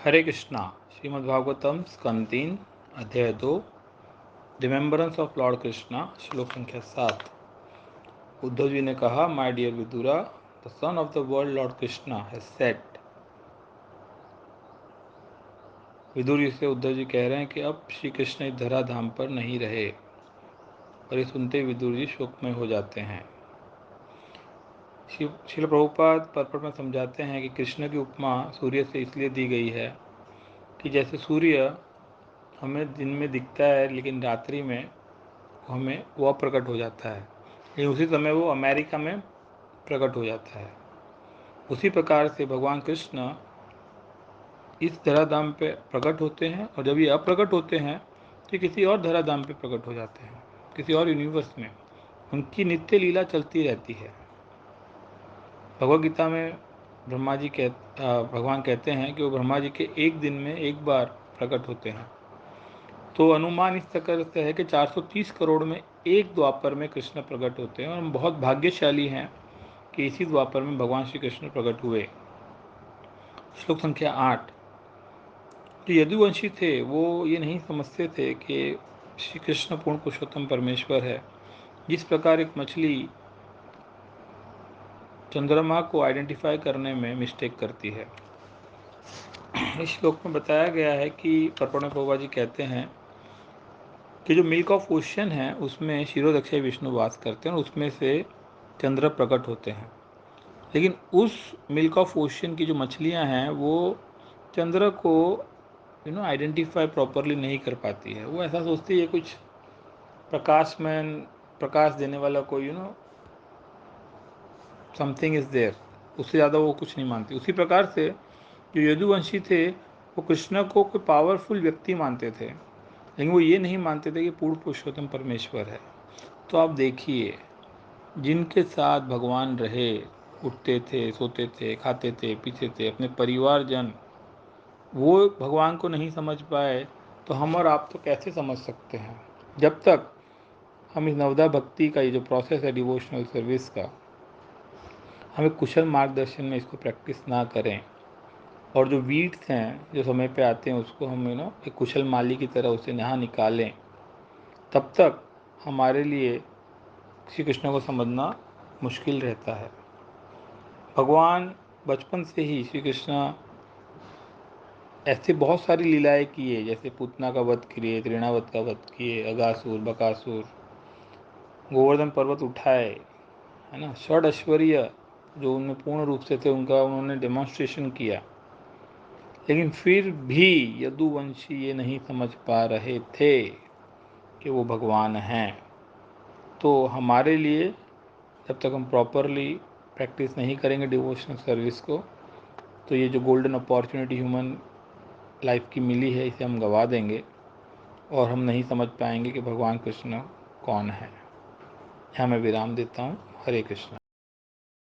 हरे कृष्णा। श्रीमद्भागवतम स्कंद 3 अध्याय 2 remembrance of Lord Krishna. श्लोक संख्या 7। उद्धव जी ने कहा, my dear Vidura, the son of the world lord Krishna has said. Vidur ji से उद्धव जी कह रहे हैं कि अब श्री कृष्ण इस धरा धाम पर नहीं रहे। और ये सुनते ही विदुर जी शोकमय हो जाते हैं। श्रील प्रभुपाद पर्पट में समझाते हैं कि कृष्ण की उपमा सूर्य से इसलिए दी गई है कि जैसे सूर्य हमें दिन में दिखता है लेकिन रात्रि में हमें वो प्रकट हो जाता है, लेकिन उसी समय वो अमेरिका में प्रकट हो जाता है। उसी प्रकार से भगवान कृष्ण इस धराधाम पे प्रकट होते हैं, और जब ये अप्रकट होते हैं तो किसी और धराधाम पे प्रकट हो जाते हैं, किसी और यूनिवर्स में। उनकी नित्य लीला चलती रहती है। भगवद गीता में भगवान कहते हैं कि वो ब्रह्मा जी के एक दिन में एक बार प्रकट होते हैं। तो अनुमान इस प्रकार से है कि 430 करोड़ में एक द्वापर में कृष्ण प्रकट होते हैं, और हम बहुत भाग्यशाली हैं कि इसी द्वापर में भगवान श्री कृष्ण प्रकट हुए। श्लोक संख्या 8। जो यदुवंशी थे वो ये नहीं समझते थे कि श्री कृष्ण पूर्ण पुरुषोत्तम परमेश्वर है। जिस प्रकार एक मछली चंद्रमा को आइडेंटिफाई करने में मिस्टेक करती है, इस श्लोक में बताया गया है कि परपण प्रभुपाद जी कहते हैं कि जो मिल्क ऑफ ओशन है उसमें क्षीरोदक्षय विष्णु वास करते हैं, और उसमें से चंद्र प्रकट होते हैं। लेकिन उस मिल्क ऑफ ओशन की जो मछलियां हैं वो चंद्र को आइडेंटिफाई प्रॉपरली नहीं कर पाती है। वो ऐसा सोचती है कुछ प्रकाश देने वाला कोई समथिंग इज देयर, उससे ज़्यादा वो कुछ नहीं मानती। उसी प्रकार से जो यदुवंशी थे वो कृष्ण को कोई पावरफुल व्यक्ति मानते थे, लेकिन वो ये नहीं मानते थे कि पूर्ण पुरुषोत्तम परमेश्वर है। तो आप देखिए, जिनके साथ भगवान रहे, उठते थे, सोते थे, खाते थे, पीते थे, अपने परिवारजन, वो भगवान को नहीं समझ पाए तो हम और आप तो कैसे समझ सकते हैं। जब तक हम इस नवदा भक्ति का ये जो प्रोसेस है डिवोशनल सर्विस का, हमें कुशल मार्गदर्शन में इसको प्रैक्टिस ना करें, और जो वीड्स हैं जो समय पे आते हैं उसको हम एक कुशल माली की तरह उसे यहाँ निकालें, तब तक हमारे लिए श्री कृष्ण को समझना मुश्किल रहता है। भगवान बचपन से ही श्री कृष्ण ऐसे बहुत सारी लीलाएं किए, जैसे पूतना का वध किए, तृणावत का वध किए, अगासुर, बकासुर, गोवर्धन पर्वत उठाए, है ना। षड ऐश्वर्य जो उनमें पूर्ण रूप से थे उनका उन्होंने डेमोन्स्ट्रेशन किया। लेकिन फिर भी यदुवंशी ये नहीं समझ पा रहे थे कि वो भगवान हैं। तो हमारे लिए जब तक हम प्रॉपरली प्रैक्टिस नहीं करेंगे डिवोशनल सर्विस को, तो ये जो गोल्डन अपॉर्चुनिटी ह्यूमन लाइफ की मिली है इसे हम गवा देंगे, और हम नहीं समझ पाएंगे कि भगवान कृष्ण कौन है। यहाँ मैं विराम देता हूँ। हरे कृष्ण।